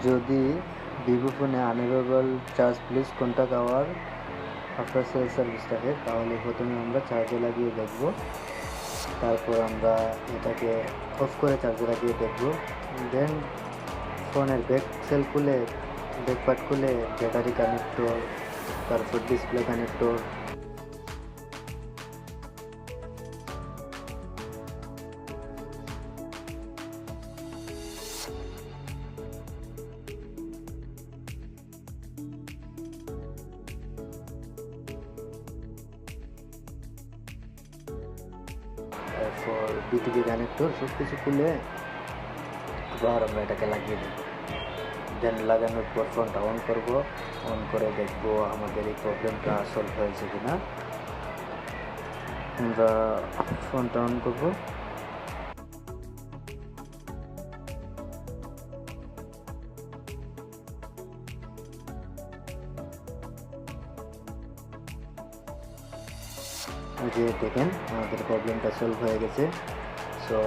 যদি ভিভো ফোনে unavailable charge please contact our after sale service থাকে, তাহলে প্রথমে আমরা চার্জে লাগিয়ে দেখব। তারপর আমরা এটাকে অফ করে চার্জে লাগিয়ে দেখব। দেন ফোনের ব্যাক সেল খুলে, ব্যাক পার্ট খুলে ব্যাটারি কানেক্টর, তারপর ডিসপ্লে কানেক্টর, তারপর বিটিভি কানেক্টর সব কিছু খুলে আবার আমরা এটাকে লাগিয়ে দেব। দেন লাগানোর পর ফোনটা অন করব। অন করে দেখব আমাদের এই প্রবলেমটা সলভ হয়েছে কিনা। আমরা ফোনটা অন করব। যে দেখেন আমাদের প্রবলেমটা সলভ হয়ে গেছে। সো